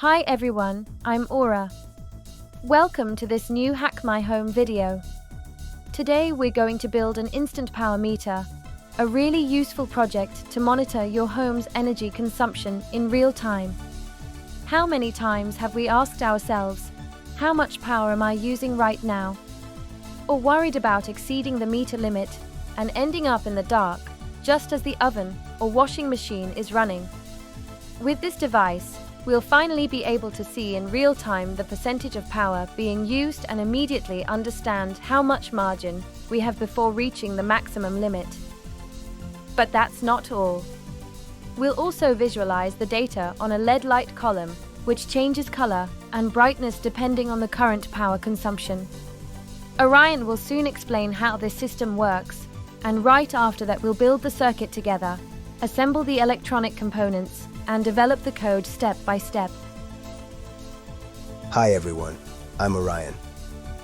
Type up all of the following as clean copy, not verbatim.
Hi everyone, I'm Aura. Welcome to this new Hack My Home video. Today we're going to build an instant power meter, a really useful project to monitor your home's energy consumption in real time. How many times have we asked ourselves, how much power am I using right now? Or worried about exceeding the meter limit and ending up in the dark just as the oven or washing machine is running? With this device, we'll finally be able to see in real time the percentage of power being used and immediately understand how much margin we have before reaching the maximum limit. But that's not all. We'll also visualize the data on a LED light column, which changes color and brightness depending on the current power consumption. Orion will soon explain how this system works, and right after that we'll build the circuit together, assemble the electronic components, and develop the code step by step. Hi everyone, I'm Orion.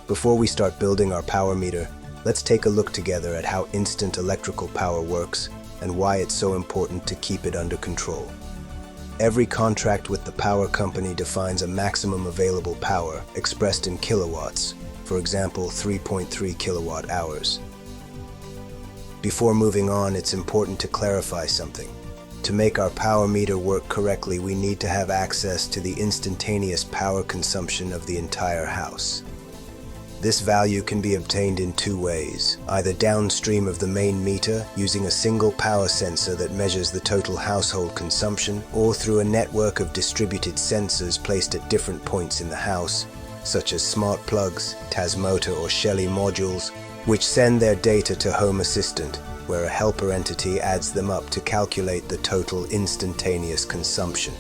Before we start building our power meter, let's take a look together at how instant electrical power works and why it's so important to keep it under control. Every contract with the power company defines a maximum available power expressed in kilowatts, for example 3.3 kilowatt hours. Before moving on, it's important to clarify something. To make our power meter work correctly, we need to have access to the instantaneous power consumption of the entire house. This value can be obtained in two ways, either downstream of the main meter using a single power sensor that measures the total household consumption, or through a network of distributed sensors placed at different points in the house, such as smart plugs, Tasmotor or Shelly modules, which send their data to Home Assistant, where a helper entity adds them up to calculate the total instantaneous consumption.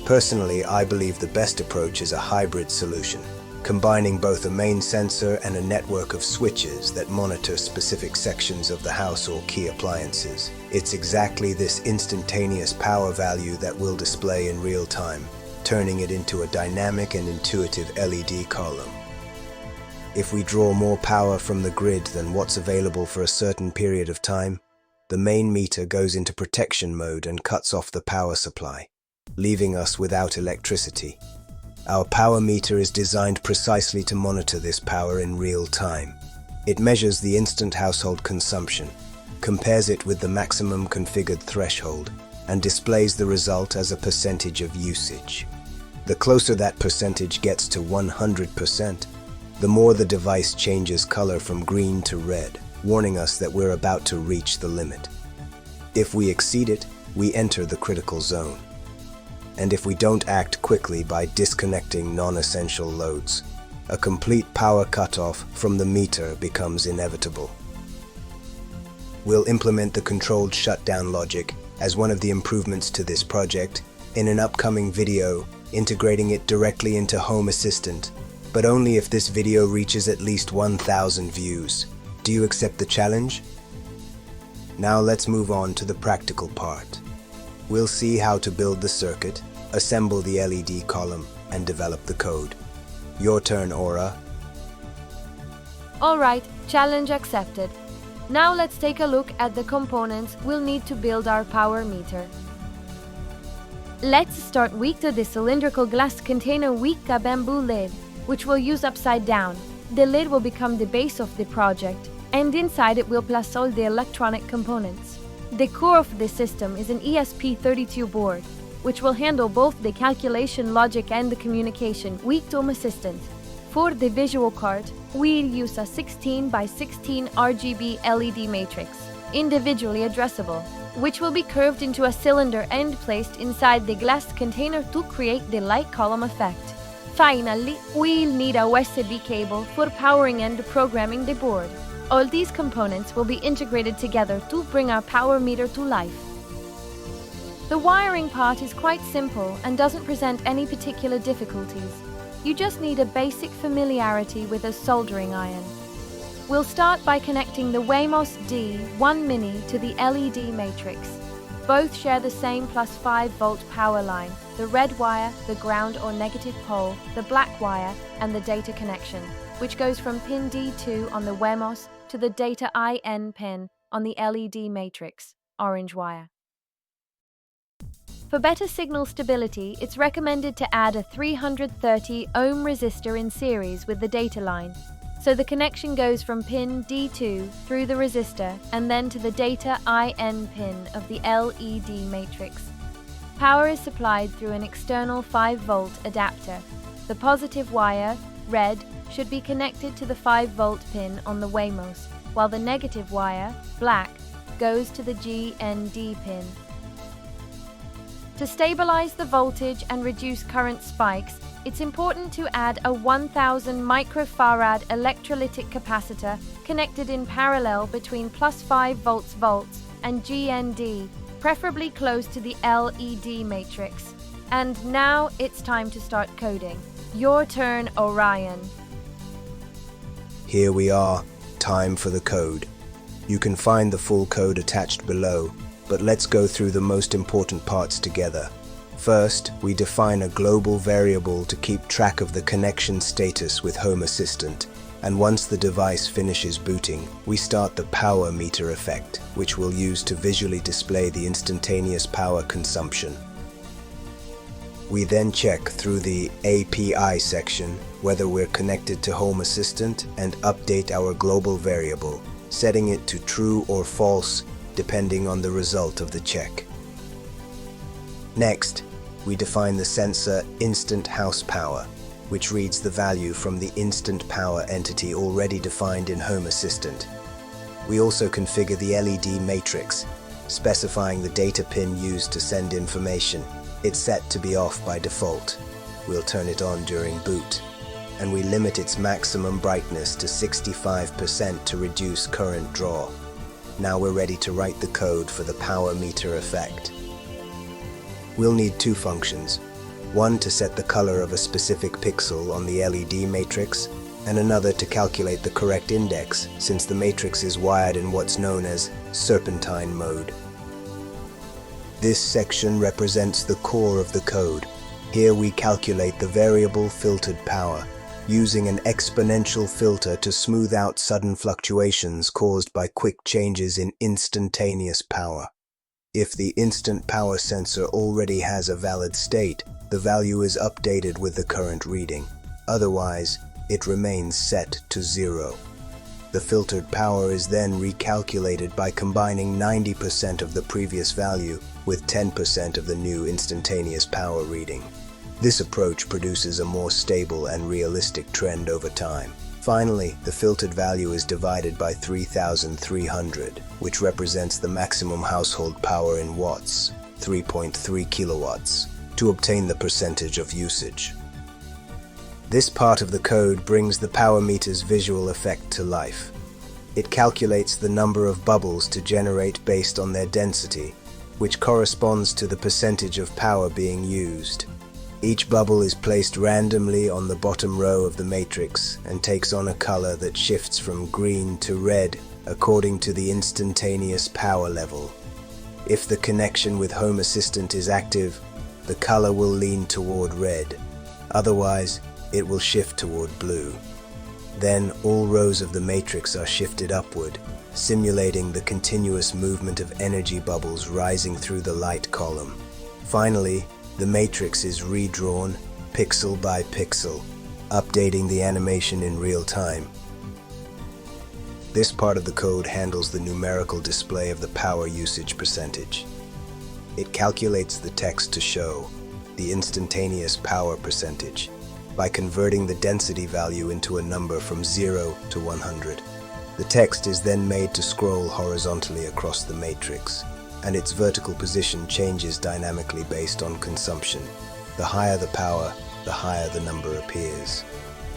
Personally, I believe the best approach is a hybrid solution, combining both a main sensor and a network of switches that monitor specific sections of the house or key appliances. It's exactly this instantaneous power value that we'll display in real time, turning it into a dynamic and intuitive LED column. If we draw more power from the grid than what's available for a certain period of time, the main meter goes into protection mode and cuts off the power supply, leaving us without electricity. Our power meter is designed precisely to monitor this power in real time. It measures the instant household consumption, compares it with the maximum configured threshold, and displays the result as a percentage of usage. The closer that percentage gets to 100%, the more the device changes color from green to red, warning us that we're about to reach the limit. If we exceed it, we enter the critical zone. And if we don't act quickly by disconnecting non-essential loads, a complete power cutoff from the meter becomes inevitable. We'll implement the controlled shutdown logic as one of the improvements to this project in an upcoming video, integrating it directly into Home Assistant, but only if this video reaches at least 1,000 views. Do you accept the challenge? Now let's move on to the practical part. We'll see how to build the circuit, assemble the LED column, and develop the code. Your turn, Aura. Alright, challenge accepted. Now let's take a look at the components we'll need to build our power meter. Let's start with the cylindrical glass container with a bamboo lid, which we'll use upside down. The lid will become the base of the project, and inside it we'll place all the electronic components. The core of the system is an ESP32 board, which will handle both the calculation logic and the communication with Home Assistant. For the visual card, we'll use a 16 by 16 RGB LED matrix, individually addressable, which will be curved into a cylinder and placed inside the glass container to create the light column effect. Finally, we'll need a USB cable for powering and programming the board. All these components will be integrated together to bring our power meter to life. The wiring part is quite simple and doesn't present any particular difficulties. You just need a basic familiarity with a soldering iron. We'll start by connecting the Wemos D1 Mini to the LED matrix. Both share the same plus 5-volt power line, the red wire, the ground or negative pole, the black wire, and the data connection, which goes from pin D2 on the Wemos to the data IN pin on the LED matrix, orange wire. For better signal stability, it's recommended to add a 330 ohm resistor in series with the data line. So the connection goes from pin D2 through the resistor and then to the data IN pin of the LED matrix. Power is supplied through an external 5-volt adapter. The positive wire, red, should be connected to the 5-volt pin on the Wemos, while the negative wire, black, goes to the GND pin. To stabilize the voltage and reduce current spikes, it's important to add a 1000 microfarad electrolytic capacitor connected in parallel between plus 5 volts and GND, preferably close to the LED matrix. And now it's time to start coding. Your turn, Orion. Here we are, time for the code. You can find the full code attached below, but let's go through the most important parts together. First, we define a global variable to keep track of the connection status with Home Assistant, and once the device finishes booting, we start the power meter effect, which we'll use to visually display the instantaneous power consumption. We then check through the API section whether we're connected to Home Assistant and update our global variable, setting it to true or false depending on the result of the check. Next, we define the sensor instant house power, which reads the value from the instant power entity already defined in Home Assistant. We also configure the LED matrix, specifying the data pin used to send information. It's set to be off by default. We'll turn it on during boot. And we limit its maximum brightness to 65% to reduce current draw. Now we're ready to write the code for the power meter effect. We'll need two functions. One to set the color of a specific pixel on the LED matrix, and another to calculate the correct index, since the matrix is wired in what's known as serpentine mode. This section represents the core of the code. Here we calculate the variable filtered power, using an exponential filter to smooth out sudden fluctuations caused by quick changes in instantaneous power. If the instant power sensor already has a valid state, the value is updated with the current reading. Otherwise, it remains set to 0. The filtered power is then recalculated by combining 90% of the previous value with 10% of the new instantaneous power reading. This approach produces a more stable and realistic trend over time. Finally, the filtered value is divided by 3,300, which represents the maximum household power in watts, 3.3 kilowatts, to obtain the percentage of usage. This part of the code brings the power meter's visual effect to life. It calculates the number of bubbles to generate based on their density, which corresponds to the percentage of power being used. Each bubble is placed randomly on the bottom row of the matrix and takes on a color that shifts from green to red according to the instantaneous power level. If the connection with Home Assistant is active, the color will lean toward red. Otherwise, it will shift toward blue. Then all rows of the matrix are shifted upward, simulating the continuous movement of energy bubbles rising through the light column. Finally, the matrix is redrawn pixel by pixel, updating the animation in real time. This part of the code handles the numerical display of the power usage percentage. It calculates the text to show the instantaneous power percentage by converting the density value into a number from 0 to 100. The text is then made to scroll horizontally across the matrix, and its vertical position changes dynamically based on consumption. The higher the power, the higher the number appears.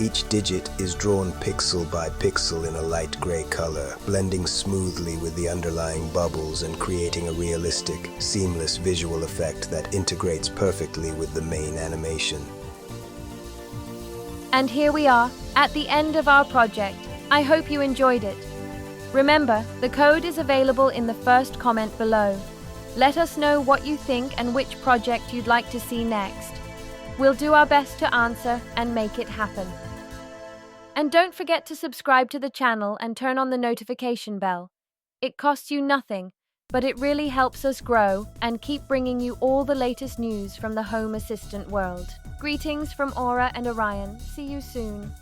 Each digit is drawn pixel by pixel in a light gray color, blending smoothly with the underlying bubbles and creating a realistic, seamless visual effect that integrates perfectly with the main animation. And here we are, at the end of our project. I hope you enjoyed it. Remember, the code is available in the first comment below. Let us know what you think and which project you'd like to see next. We'll do our best to answer and make it happen. And don't forget to subscribe to the channel and turn on the notification bell. It costs you nothing, but it really helps us grow and keep bringing you all the latest news from the Home Assistant world. Greetings from Aura and Orion. See you soon.